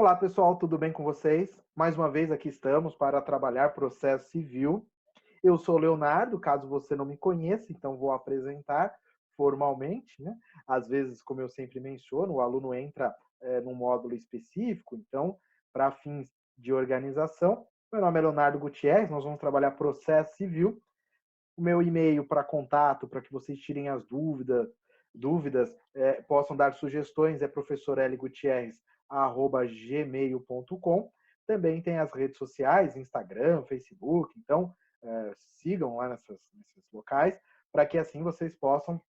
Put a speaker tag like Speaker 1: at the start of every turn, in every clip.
Speaker 1: Olá, pessoal, tudo bem com vocês? Mais uma vez aqui estamos para trabalhar processo civil. Eu sou Leonardo, caso você não me conheça, então vou apresentar formalmente, né? Às vezes, como eu sempre menciono, o aluno entra num módulo específico, então, para fins de organização, meu nome é Leonardo Gutierrez, nós vamos trabalhar processo civil. O meu e-mail para contato, para que vocês tirem as dúvidas, possam dar sugestões, é professorlgutierrez@gmail.com. Também tem as redes sociais, Instagram, Facebook, então sigam lá nesses locais, para que assim vocês possam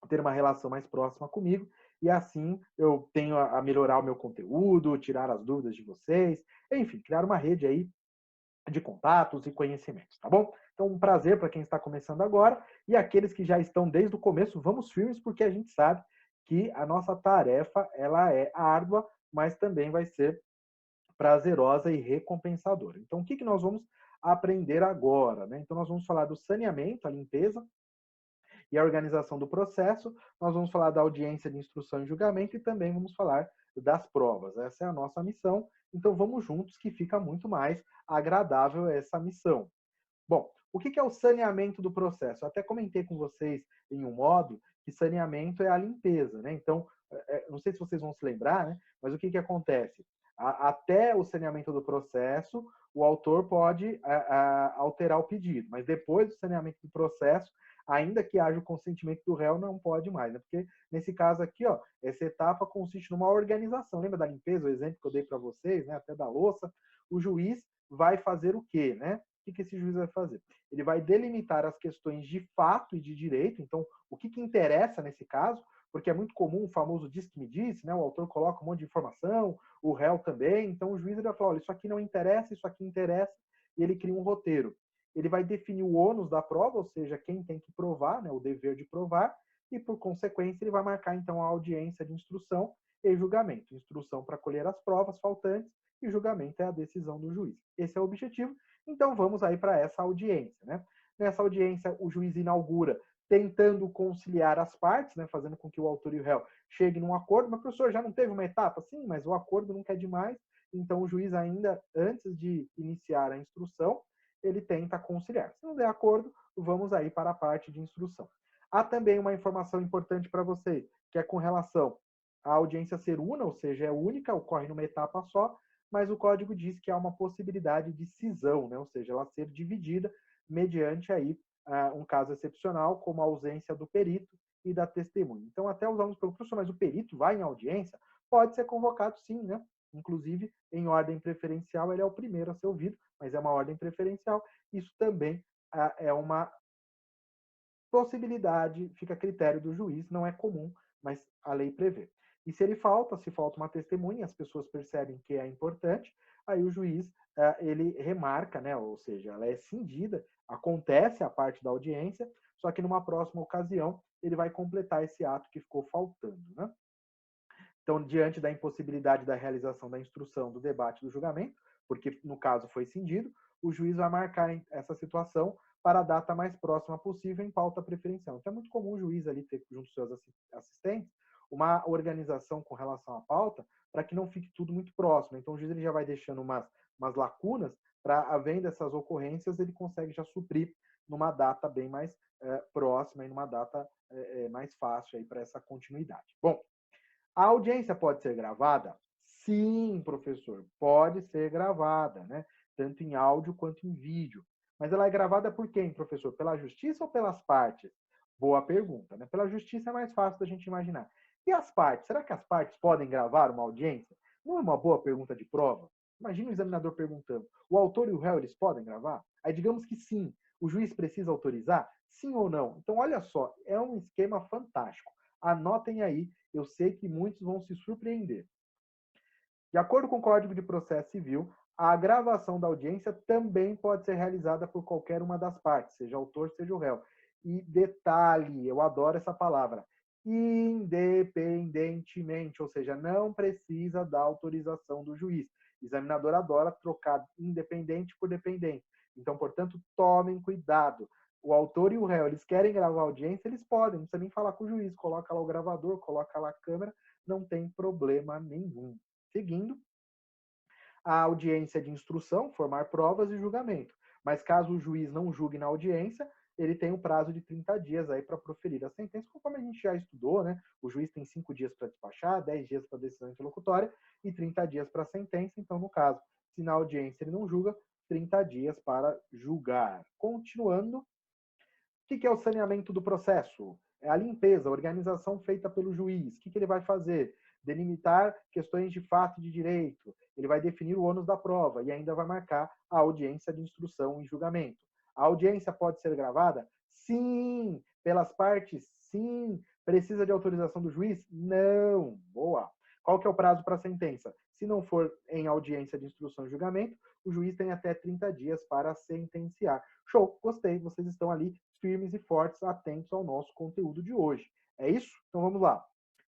Speaker 1: ter uma relação mais próxima comigo e assim eu tenho a melhorar o meu conteúdo, tirar as dúvidas de vocês, enfim, criar uma rede aí de contatos e conhecimentos, tá bom? Então, um prazer para quem está começando agora e aqueles que já estão desde o começo, vamos firmes, porque a gente sabe que a nossa tarefa ela é árdua, mas também vai ser prazerosa e recompensadora. Então, o que nós vamos aprender agora, né? Então, nós vamos falar do saneamento, a limpeza e a organização do processo, nós vamos falar da audiência de instrução e julgamento e também vamos falar das provas. Essa é a nossa missão, então vamos juntos que fica muito mais agradável essa missão. Bom, o que é o saneamento do processo? Eu até comentei com vocês em um módulo que saneamento é a limpeza, né? Então, não sei se vocês vão se lembrar, né? Mas o que acontece? Até o saneamento do processo, o autor pode alterar o pedido, mas depois do saneamento do processo, ainda que haja o consentimento do réu, não pode mais, né? Porque nesse caso aqui, ó, essa etapa consiste numa organização. Lembra da limpeza, o exemplo que eu dei para vocês, né? Até da louça. O juiz vai fazer o quê, né? O que esse juiz vai fazer? Ele vai delimitar as questões de fato e de direito. Então, o que interessa nesse caso? Porque é muito comum o famoso diz que me disse, né? O autor coloca um monte de informação, o réu também. Então, o juiz ele vai falar: olha, isso aqui não interessa, isso aqui interessa, e ele cria um roteiro. Ele vai definir o ônus da prova, ou seja, quem tem que provar, né? O dever de provar, e por consequência ele vai marcar então a audiência de instrução e julgamento. Instrução para colher as provas faltantes e julgamento é a decisão do juiz. Esse é o objetivo. Então vamos aí para essa audiência, né? Nessa audiência o juiz inaugura tentando conciliar as partes, né, fazendo com que o autor e o réu cheguem num acordo. Mas professor, já não teve uma etapa? Sim, mas o acordo nunca é demais. Então o juiz ainda antes de iniciar a instrução, ele tenta conciliar. Se não der acordo, vamos aí para a parte de instrução. Há também uma informação importante para vocês, que é com relação à audiência ser una, ou seja, é única, ocorre numa etapa só, mas o código diz que há uma possibilidade de cisão, né? Ou seja, ela ser dividida mediante aí um caso excepcional, como a ausência do perito e da testemunha. Então, até os alunos perguntam: professor, mas o perito vai em audiência? Pode ser convocado sim, né? Inclusive, em ordem preferencial, ele é o primeiro a ser ouvido, mas é uma ordem preferencial. Isso também é uma possibilidade, fica a critério do juiz, não é comum, mas a lei prevê. E se ele falta, se falta uma testemunha, as pessoas percebem que é importante, aí o juiz ele remarca, né? Ou seja, ela é cindida, acontece a parte da audiência, só que numa próxima ocasião ele vai completar esse ato que ficou faltando, né? Então, diante da impossibilidade da realização da instrução, do debate, do julgamento, porque no caso foi cindido, o juiz vai marcar essa situação para a data mais próxima possível em pauta preferencial. Então, é muito comum o juiz ali ter, junto aos seus assistentes, uma organização com relação à pauta para que não fique tudo muito próximo. Então, o juiz ele já vai deixando umas lacunas para, havendo essas ocorrências, ele consegue já suprir numa data bem mais próxima e numa data mais fácil para essa continuidade. Bom, a audiência pode ser gravada? Sim, professor, pode ser gravada, né? Tanto em áudio quanto em vídeo. Mas ela é gravada por quem, professor? Pela justiça ou pelas partes? Boa pergunta, né? Pela justiça é mais fácil da gente imaginar. E as partes? Será que as partes podem gravar uma audiência? Não é uma boa pergunta de prova? Imagina o examinador perguntando: o autor e o réu, eles podem gravar? Aí digamos que sim. O juiz precisa autorizar? Sim ou não? Então, olha só, é um esquema fantástico. Anotem aí, eu sei que muitos vão se surpreender. De acordo com o Código de Processo Civil, a gravação da audiência também pode ser realizada por qualquer uma das partes, seja autor, seja o réu. E detalhe, eu adoro essa palavra, independentemente, ou seja, não precisa da autorização do juiz. O examinador adora trocar independente por dependente. Então, portanto, tomem cuidado. O autor e o réu, eles querem gravar a audiência, eles podem, não precisa nem falar com o juiz, coloca lá o gravador, coloca lá a câmera, não tem problema nenhum. Seguindo, a audiência de instrução, formar provas e julgamento. Mas caso o juiz não julgue na audiência, ele tem um prazo de 30 dias aí para proferir a sentença, conforme a gente já estudou, né? O juiz tem 5 dias para despachar, 10 dias para decisão interlocutória e 30 dias para a sentença. Então, no caso, se na audiência ele não julga, 30 dias para julgar. Continuando, o que é o saneamento do processo? É a limpeza, a organização feita pelo juiz. O que ele vai fazer? Delimitar questões de fato e de direito. Ele vai definir o ônus da prova e ainda vai marcar a audiência de instrução e julgamento. A audiência pode ser gravada? Sim. Pelas partes? Sim. Precisa de autorização do juiz? Não. Boa. Qual que é o prazo para a sentença? Se não for em audiência de instrução e julgamento, o juiz tem até 30 dias para sentenciar. Show, gostei, vocês estão ali firmes e fortes, atentos ao nosso conteúdo de hoje. É isso? Então vamos lá.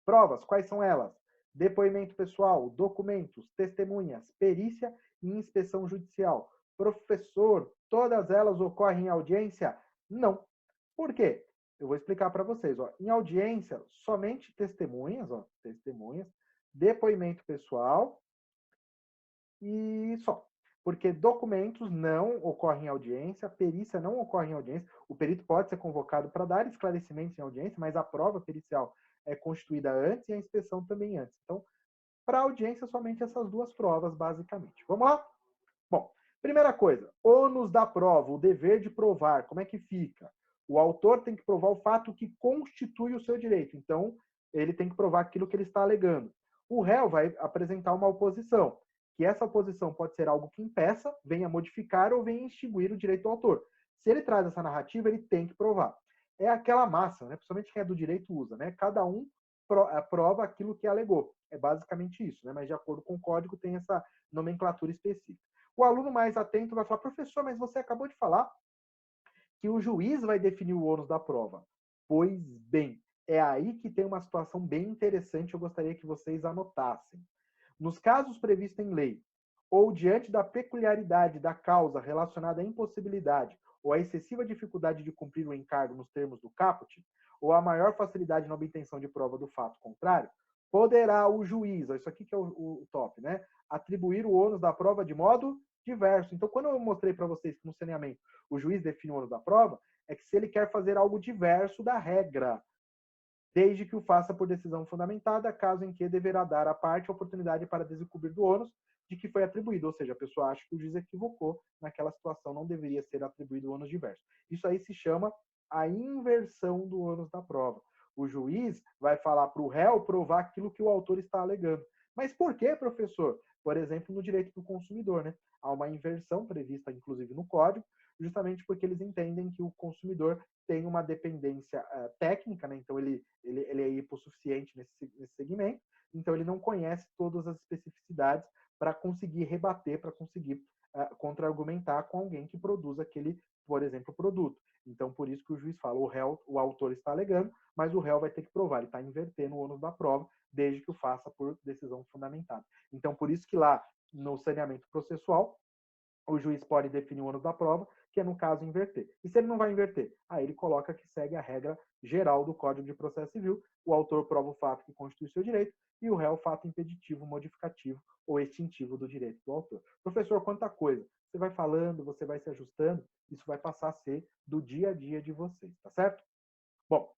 Speaker 1: Provas, quais são elas? Depoimento pessoal, documentos, testemunhas, perícia e inspeção judicial. Professor, todas elas ocorrem em audiência? Não. Por quê? Eu vou explicar para vocês. Ó. Em audiência, somente testemunhas, depoimento pessoal e só. Porque documentos não ocorrem em audiência, perícia não ocorre em audiência. O perito pode ser convocado para dar esclarecimentos em audiência, mas a prova pericial é constituída antes e a inspeção também antes. Então, para audiência, somente essas duas provas, basicamente. Vamos lá? Bom, primeira coisa, ônus da prova, o dever de provar, como é que fica? O autor tem que provar o fato que constitui o seu direito. Então, ele tem que provar aquilo que ele está alegando. O réu vai apresentar uma oposição, que essa oposição pode ser algo que impeça, venha modificar ou venha extinguir o direito do autor. Se ele traz essa narrativa, ele tem que provar. É aquela máxima, né? Principalmente quem é do direito usa, né? Cada um prova aquilo que alegou. É basicamente isso, né? Mas de acordo com o código tem essa nomenclatura específica. O aluno mais atento vai falar, professor, mas você acabou de falar que o juiz vai definir o ônus da prova. Pois bem, é aí que tem uma situação bem interessante, eu gostaria que vocês anotassem. Nos casos previstos em lei, ou diante da peculiaridade da causa relacionada à impossibilidade ou à excessiva dificuldade de cumprir o encargo nos termos do caput, ou a maior facilidade na obtenção de prova do fato contrário, poderá o juiz, isso aqui que é o top, né, atribuir o ônus da prova de modo diverso. Então, quando eu mostrei para vocês que no saneamento o juiz define o ônus da prova, é que se ele quer fazer algo diverso da regra, desde que o faça por decisão fundamentada, caso em que deverá dar à parte a oportunidade para desencobrir do ônus de que foi atribuído, ou seja, a pessoa acha que o juiz equivocou, naquela situação não deveria ser atribuído o ônus diverso. Isso aí se chama a inversão do ônus da prova. O juiz vai falar para o réu provar aquilo que o autor está alegando. Mas por que, professor? Por exemplo, no direito do consumidor, né? Há uma inversão prevista, inclusive, no código, justamente porque eles entendem que o consumidor tem uma dependência técnica, né? Então ele é hipossuficiente nesse segmento, então ele não conhece todas as especificidades para conseguir rebater, para conseguir contra-argumentar com alguém que produz aquele, por exemplo, produto. Então, por isso que o juiz fala, o autor está alegando, mas o réu vai ter que provar, ele está invertendo o ônus da prova, desde que o faça por decisão fundamentada. Então, por isso que lá no saneamento processual, o juiz pode definir o ônus da prova, que é no caso inverter. E se ele não vai inverter? Aí ele coloca que segue a regra geral do Código de Processo Civil, o autor prova o fato que constitui seu direito e o réu o fato impeditivo, modificativo ou extintivo do direito do autor. Professor, quanta coisa. Você vai falando, você vai se ajustando, isso vai passar a ser do dia a dia de vocês, tá certo? Bom,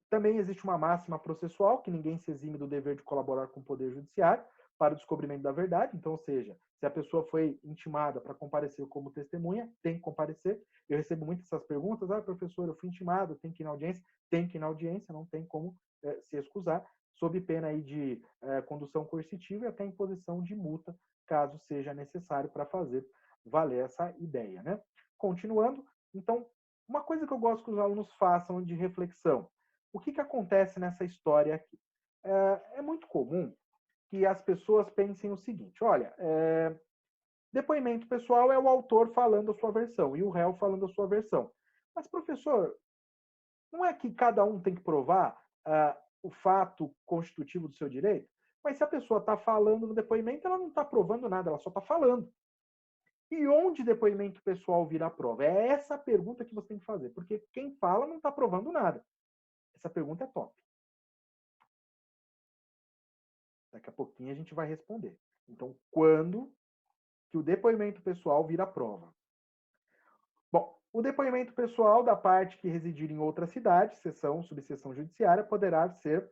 Speaker 1: também existe uma máxima processual, que ninguém se exime do dever de colaborar com o Poder Judiciário para o descobrimento da verdade. Então, ou seja, se a pessoa foi intimada para comparecer como testemunha, tem que comparecer. Eu recebo muitas essas perguntas. Ah, professor, eu fui intimado, tem que ir na audiência? Tem que ir na audiência, não tem como se excusar, sob pena aí de condução coercitiva e até imposição de multa, caso seja necessário para fazer valer essa ideia, né? Continuando, então, uma coisa que eu gosto que os alunos façam de reflexão. O que acontece nessa história aqui? É muito comum que as pessoas pensem o seguinte: olha, depoimento pessoal é o autor falando a sua versão e o réu falando a sua versão. Mas, professor, não é que cada um tem que provar o fato constitutivo do seu direito? Mas se a pessoa está falando no depoimento, ela não está provando nada, ela só está falando. E onde depoimento pessoal vira prova? É essa a pergunta que você tem que fazer, porque quem fala não está provando nada. Essa pergunta é top. Daqui a pouquinho a gente vai responder. Então, quando que o depoimento pessoal vira prova. Bom, o depoimento pessoal da parte que residir em outra cidade, seção, subseção judiciária, poderá ser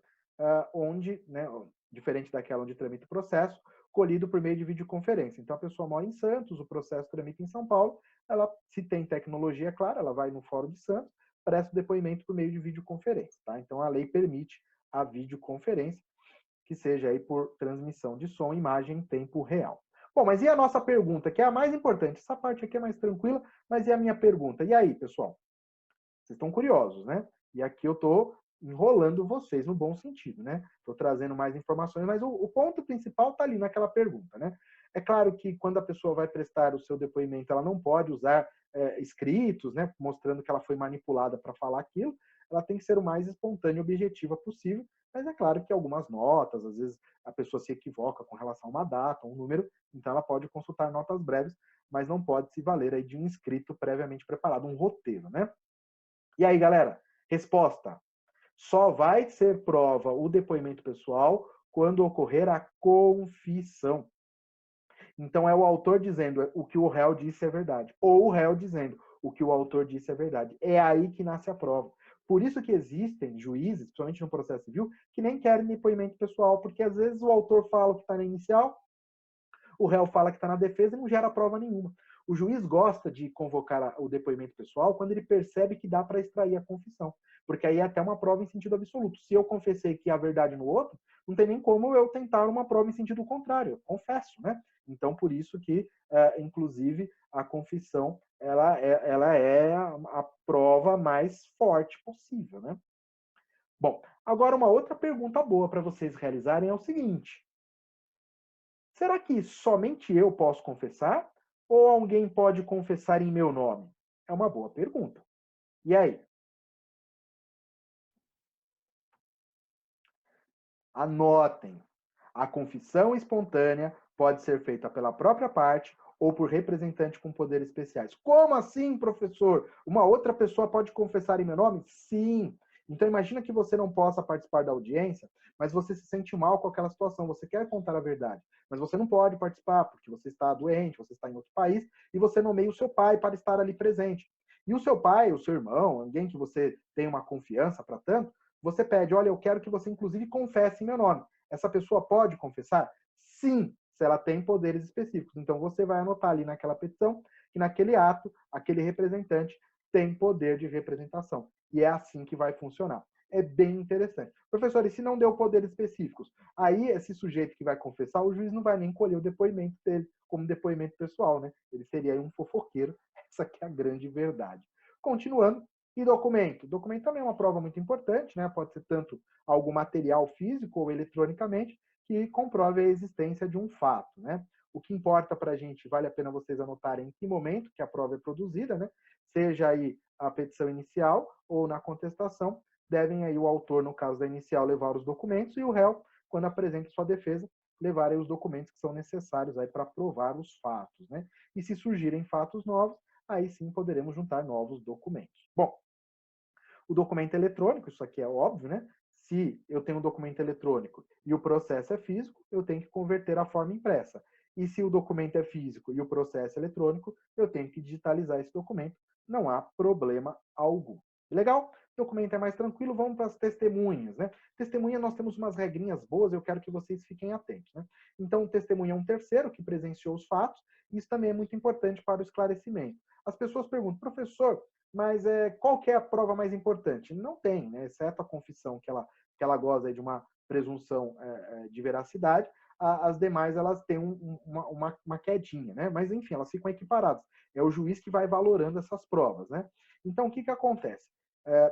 Speaker 1: onde, né, diferente daquela onde tramita o processo, colhido por meio de videoconferência. Então, a pessoa mora em Santos, o processo tramita em São Paulo, ela, se tem tecnologia, claro, ela vai no Fórum de Santos, presta o depoimento por meio de videoconferência. Tá? Então, a lei permite a videoconferência, que seja aí por transmissão de som e imagem em tempo real. Bom, mas e a nossa pergunta, que é a mais importante? Essa parte aqui é mais tranquila, mas e a minha pergunta? E aí, pessoal? Vocês estão curiosos, né? E aqui eu estou enrolando vocês no bom sentido, né? Estou trazendo mais informações, mas o ponto principal está ali naquela pergunta, né? É claro que quando a pessoa vai prestar o seu depoimento, ela não pode usar escritos, né? Mostrando que ela foi manipulada para falar aquilo. Ela tem que ser o mais espontânea e objetiva possível, mas é claro que algumas notas, às vezes a pessoa se equivoca com relação a uma data, um número, então ela pode consultar notas breves, mas não pode se valer aí de um escrito previamente preparado, um roteiro, né? E aí, galera, resposta. Só vai ser prova o depoimento pessoal quando ocorrer a confissão. Então, é o autor dizendo o que o réu disse é verdade, ou o réu dizendo o que o autor disse é verdade. É aí que nasce a prova. Por isso que existem juízes, principalmente no processo civil, que nem querem depoimento pessoal, porque às vezes o autor fala o que está na inicial, o réu fala que está na defesa e não gera prova nenhuma. O juiz gosta de convocar o depoimento pessoal quando ele percebe que dá para extrair a confissão, porque aí é até uma prova em sentido absoluto. Se eu confessei que há verdade no outro, não tem nem como eu tentar uma prova em sentido contrário, eu confesso, né? Então, por isso que, inclusive, a confissão ela é a prova mais forte possível, né? Bom, agora uma outra pergunta boa para vocês realizarem é o seguinte: será que somente eu posso confessar? Ou alguém pode confessar em meu nome? É uma boa pergunta. E aí? Anotem. A confissão espontânea pode ser feita pela própria parte ou por representante com poderes especiais. Como assim, professor? Uma outra pessoa pode confessar em meu nome? Sim. Então imagina que você não possa participar da audiência, mas você se sente mal com aquela situação, você quer contar a verdade, mas você não pode participar porque você está doente, você está em outro país e você nomeia o seu pai para estar ali presente. E o seu pai, o seu irmão, alguém que você tem uma confiança para tanto, você pede, olha, eu quero que você inclusive confesse em meu nome. Essa pessoa pode confessar? Sim, se ela tem poderes específicos. Então você vai anotar ali naquela petição que naquele ato, aquele representante tem poder de representação. E é assim que vai funcionar. É bem interessante. Professor, e se não deu poderes específicos? Aí esse sujeito que vai confessar, o juiz não vai nem colher o depoimento dele como depoimento pessoal, né? Ele seria aí um fofoqueiro. Essa que é a grande verdade. Continuando, e documento? Documento também é uma prova muito importante, né? Pode ser tanto algum material físico ou eletronicamente que comprove a existência de um fato, né? O que importa para a gente, vale a pena vocês anotarem em que momento que a prova é produzida, né? Seja aí a petição inicial ou na contestação, devem aí o autor, no caso da inicial, levar os documentos e o réu, quando apresenta sua defesa, levar aí os documentos que são necessários aí para provar os fatos, né? E se surgirem fatos novos, aí sim poderemos juntar novos documentos. Bom, o documento eletrônico, isso aqui é óbvio, né? Se eu tenho um documento eletrônico e o processo é físico, eu tenho que converter a forma impressa. E se o documento é físico e o processo é eletrônico, eu tenho que digitalizar esse documento. Não há problema algum. Legal? O documento é mais tranquilo, vamos para as testemunhas, né? Testemunha, nós temos umas regrinhas boas, eu quero que vocês fiquem atentos, né? Então, testemunha é um terceiro que presenciou os fatos, e isso também é muito importante para o esclarecimento. As pessoas perguntam, professor, mas qual que é a prova mais importante? Não tem, né? Exceto a confissão, que ela goza de uma presunção de veracidade, as demais elas têm uma quedinha, né? Mas enfim, elas ficam equiparadas. É o juiz que vai valorando essas provas, né? Então, o que acontece?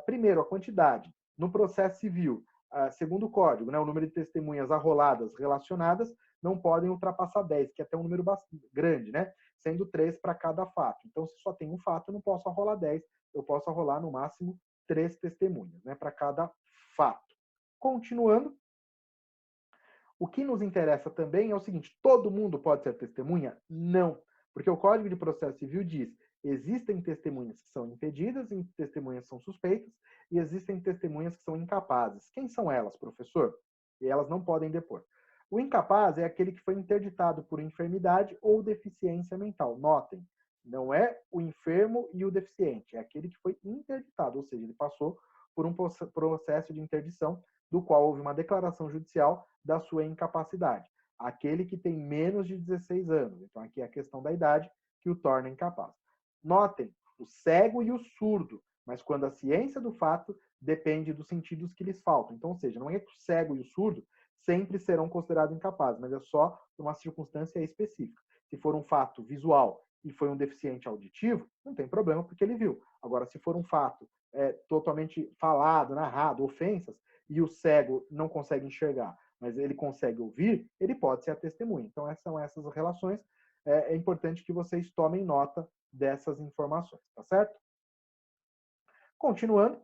Speaker 1: Primeiro, a quantidade. No processo civil, segundo o código, né, o número de testemunhas arroladas relacionadas não podem ultrapassar 10, que é até um número bastante grande, né? Sendo 3 para cada fato. Então, se só tem um fato, eu não posso arrolar 10, eu posso arrolar no máximo 3 testemunhas, né, para cada fato. Continuando, o que nos interessa também é o seguinte: todo mundo pode ser testemunha? Não, porque o Código de Processo Civil diz: existem testemunhas que são impedidas, e testemunhas que são suspeitas, e existem testemunhas que são incapazes. Quem são elas, professor? E elas não podem depor. O incapaz é aquele que foi interditado por enfermidade ou deficiência mental. Notem, não é o enfermo e o deficiente, é aquele que foi interditado, ou seja, ele passou por um processo de interdição do qual houve uma declaração judicial da sua incapacidade. Aquele que tem menos de 16 anos. Então, aqui é a questão da idade que o torna incapaz. Notem, o cego e o surdo, mas quando a ciência do fato depende dos sentidos que lhes faltam. Então, ou seja, não é que o cego e o surdo sempre serão considerados incapazes, mas é só uma circunstância específica. Se for um fato visual e foi um deficiente auditivo, não tem problema porque ele viu. Agora, se for um fato totalmente falado, narrado, ofensas, e o cego não consegue enxergar, mas ele consegue ouvir, ele pode ser a testemunha. Então, essas são essas relações. É importante que vocês tomem nota dessas informações, tá certo? Continuando,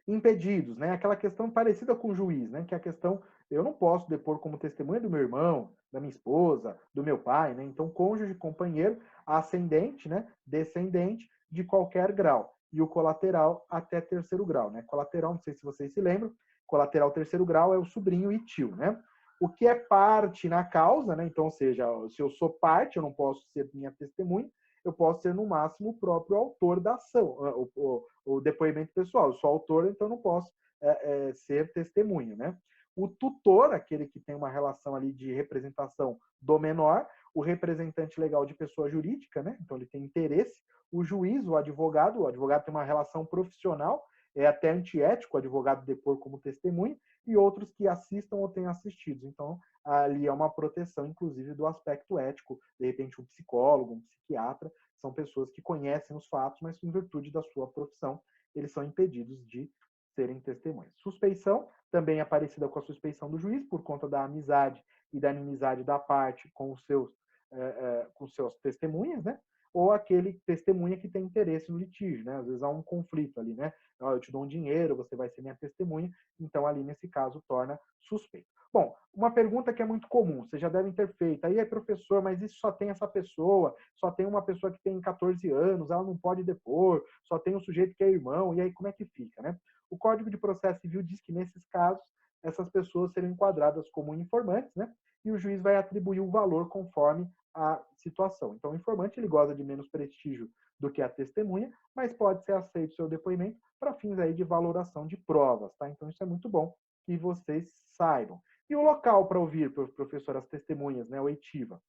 Speaker 1: impedidos, né? Aquela questão parecida com o juiz, né? Que é a questão, eu não posso depor como testemunha do meu irmão, da minha esposa, do meu pai, né? Então, cônjuge, companheiro, ascendente, né? Descendente de qualquer grau. E o colateral até terceiro grau, né? Colateral, não sei se vocês se lembram, colateral terceiro grau é o sobrinho e tio, né? O que é parte na causa, né? Então, ou seja, se eu sou parte, eu não posso ser minha testemunha, eu posso ser, no máximo, o próprio autor da ação, o depoimento pessoal. Eu sou autor, então não posso ser testemunho, né? O tutor, aquele que tem uma relação ali de representação do menor, o representante legal de pessoa jurídica, né? Então ele tem interesse, o juiz, o advogado tem uma relação profissional, é até antiético o advogado depor como testemunha, e outros que assistam ou tenham assistido. Então, ali é uma proteção, inclusive, do aspecto ético. De repente, um psicólogo, um psiquiatra, são pessoas que conhecem os fatos, mas em virtude da sua profissão, eles são impedidos de serem testemunhas. Suspeição, também é parecida com a suspeição do juiz, por conta da amizade e da inimizade da parte com os seus testemunhas, né? Ou aquele testemunha que tem interesse no litígio, né? Às vezes há um conflito ali, né? Eu te dou um dinheiro, você vai ser minha testemunha, então ali nesse caso torna suspeito. Bom, uma pergunta que é muito comum, vocês já devem ter feito. Aí, professor, mas isso só tem essa pessoa, só tem uma pessoa que tem 14 anos, ela não pode depor, só tem um sujeito que é irmão, e aí como é que fica, né? O Código de Processo Civil diz que nesses casos, essas pessoas serão enquadradas como informantes, né? E o juiz vai atribuir o valor conforme a situação. Então, o informante ele goza de menos prestígio do que a testemunha, mas pode ser aceito seu depoimento para fins aí de valoração de provas, tá? Então, isso é muito bom que vocês saibam. E o local para ouvir, professor, as testemunhas, né, oitiva?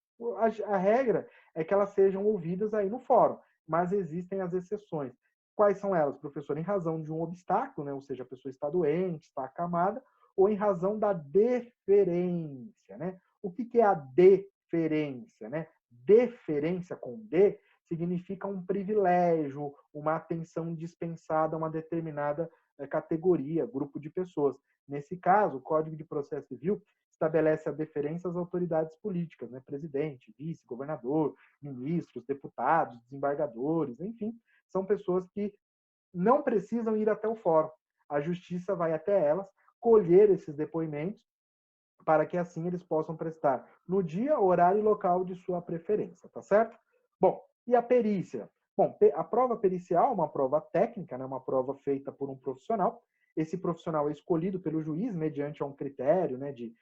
Speaker 1: A regra é que elas sejam ouvidas aí no fórum, mas existem as exceções. Quais são elas, professor? Em razão de um obstáculo, né, ou seja, a pessoa está doente, está acamada, ou em razão da deferência, né? O que é a deferência, né? Deferência com D significa um privilégio, uma atenção dispensada a uma determinada categoria, grupo de pessoas. Nesse caso, o Código de Processo Civil estabelece a deferência às autoridades políticas, né? Presidente, vice, governador, ministros, deputados, desembargadores, enfim, são pessoas que não precisam ir até o fórum. A justiça vai até elas, colher esses depoimentos, para que assim eles possam prestar no dia, horário e local de sua preferência, tá certo? Bom, e a perícia? Bom, a prova pericial é uma prova técnica, né, uma prova feita por um profissional. Esse profissional é escolhido pelo juiz mediante um critério, né, de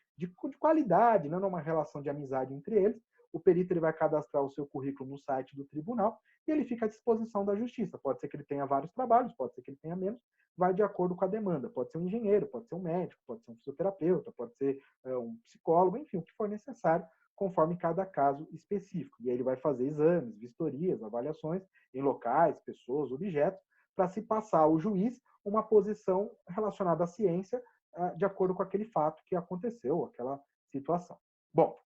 Speaker 1: qualidade, não uma relação de amizade entre eles. O perito ele vai cadastrar o seu currículo no site do tribunal e ele fica à disposição da justiça. Pode ser que ele tenha vários trabalhos, pode ser que ele tenha menos, vai de acordo com a demanda. Pode ser um engenheiro, pode ser um médico, pode ser um fisioterapeuta, pode ser um psicólogo, enfim, o que for necessário, conforme cada caso específico. E aí ele vai fazer exames, vistorias, avaliações em locais, pessoas, objetos, para se passar ao juiz uma posição relacionada à ciência de acordo com aquele fato que aconteceu, aquela situação. Bom,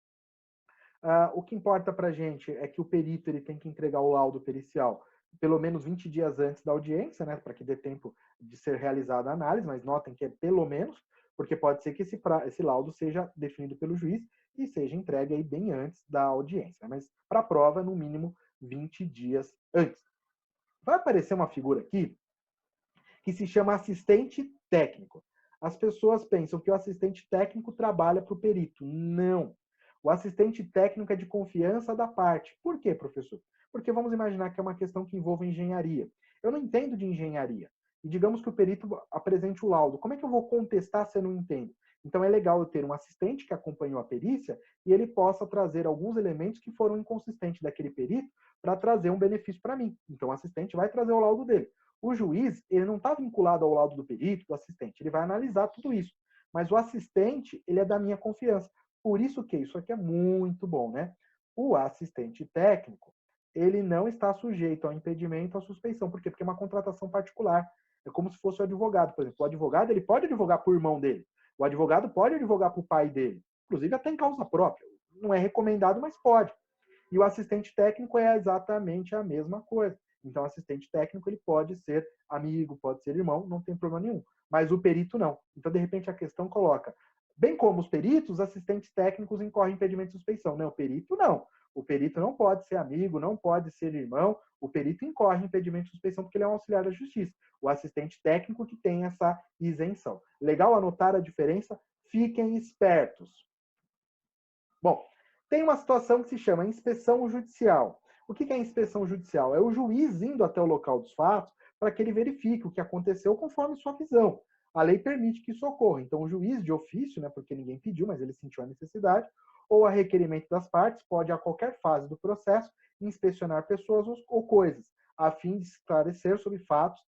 Speaker 1: o que importa para a gente é que o perito ele tem que entregar o laudo pericial pelo menos 20 dias antes da audiência, né, para que dê tempo de ser realizada a análise, mas notem que é pelo menos, porque pode ser que esse laudo seja definido pelo juiz e seja entregue aí bem antes da audiência, mas para a prova, no mínimo 20 dias antes. Vai aparecer uma figura aqui que se chama assistente técnico. As pessoas pensam que o assistente técnico trabalha para o perito. Não. O assistente técnico é de confiança da parte. Por quê, professor? Porque vamos imaginar que é uma questão que envolve engenharia. Eu não entendo de engenharia. E digamos que o perito apresente o laudo. Como é que eu vou contestar se eu não entendo? Então é legal eu ter um assistente que acompanhou a perícia e ele possa trazer alguns elementos que foram inconsistentes daquele perito para trazer um benefício para mim. Então o assistente vai trazer o laudo dele. O juiz, ele não está vinculado ao laudo do perito, do assistente, ele vai analisar tudo isso. Mas o assistente, ele é da minha confiança. Por isso que isso aqui é muito bom, né? O assistente técnico, ele não está sujeito ao impedimento, à suspeição. Por quê? Porque é uma contratação particular. É como se fosse o advogado. Por exemplo, o advogado, ele pode advogar por irmão dele. O advogado pode advogar para o pai dele. Inclusive até em causa própria. Não é recomendado, mas pode. E o assistente técnico é exatamente a mesma coisa. Então, o assistente técnico ele pode ser amigo, pode ser irmão, não tem problema nenhum. Mas o perito não. Então, de repente, a questão coloca, bem como os peritos, assistentes técnicos incorrem impedimento de suspeição. Não, o perito não. O perito não pode ser amigo, não pode ser irmão. O perito incorre impedimento de suspeição porque ele é um auxiliar da justiça. O assistente técnico que tem essa isenção. Legal anotar a diferença? Fiquem espertos. Bom, tem uma situação que se chama inspeção judicial. O que é inspeção judicial? É o juiz indo até o local dos fatos para que ele verifique o que aconteceu conforme sua visão. A lei permite que isso ocorra. Então, o juiz de ofício, né, porque ninguém pediu, mas ele sentiu a necessidade, ou a requerimento das partes, pode, a qualquer fase do processo, inspecionar pessoas ou coisas, a fim de esclarecer sobre fatos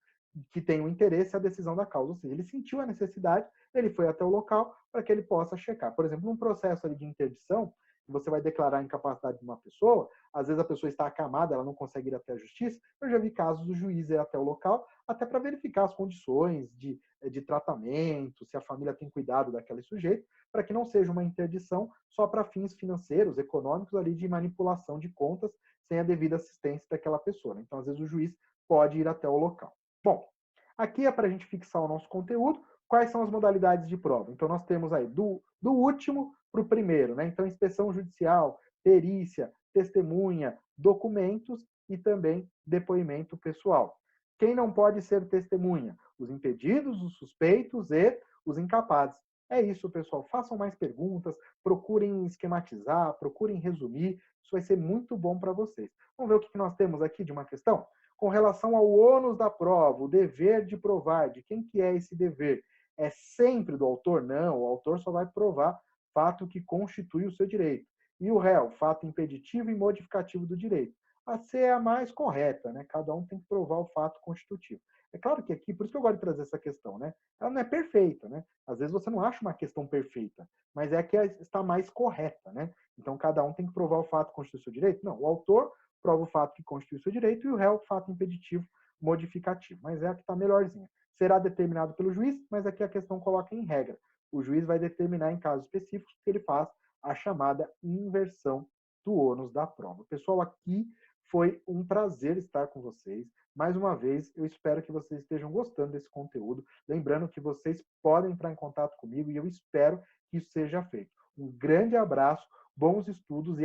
Speaker 1: que tenham interesse à decisão da causa. Ou seja, ele sentiu a necessidade, ele foi até o local para que ele possa checar. Por exemplo, num processo ali de interdição, você vai declarar a incapacidade de uma pessoa, às vezes a pessoa está acamada, ela não consegue ir até a justiça. Eu já vi casos do juiz ir até o local, até para verificar as condições de tratamento, se a família tem cuidado daquele sujeito, para que não seja uma interdição só para fins financeiros, econômicos, ali de manipulação de contas, sem a devida assistência daquela pessoa. Então, às vezes, o juiz pode ir até o local. Bom, aqui é para a gente fixar o nosso conteúdo. Quais são as modalidades de prova? Então, nós temos aí do último para o primeiro, né? Então, inspeção judicial, perícia, testemunha, documentos e também depoimento pessoal. Quem não pode ser testemunha? Os impedidos, os suspeitos e os incapazes. É isso, pessoal. Façam mais perguntas, procurem esquematizar, procurem resumir. Isso vai ser muito bom para vocês. Vamos ver o que nós temos aqui de uma questão? Com relação ao ônus da prova, o dever de provar, de quem que é esse dever? É sempre do autor? Não, o autor só vai provar fato que constitui o seu direito. E o réu, fato impeditivo e modificativo do direito. A C é a mais correta, né? Cada um tem que provar o fato constitutivo. É claro que aqui, por isso que eu gosto de trazer essa questão, né? Ela não é perfeita, né? Às vezes você não acha uma questão perfeita, mas é a que está mais correta, né? Então cada um tem que provar o fato que constitui o seu direito? Não, o autor prova o fato que constitui o seu direito e o réu, fato impeditivo modificativo. Mas é a que está melhorzinha. Será determinado pelo juiz, mas aqui a questão coloca em regra. O juiz vai determinar em casos específicos que ele faz a chamada inversão do ônus da prova. Pessoal, aqui foi um prazer estar com vocês. Mais uma vez, eu espero que vocês estejam gostando desse conteúdo. Lembrando que vocês podem entrar em contato comigo e eu espero que isso seja feito. Um grande abraço, bons estudos e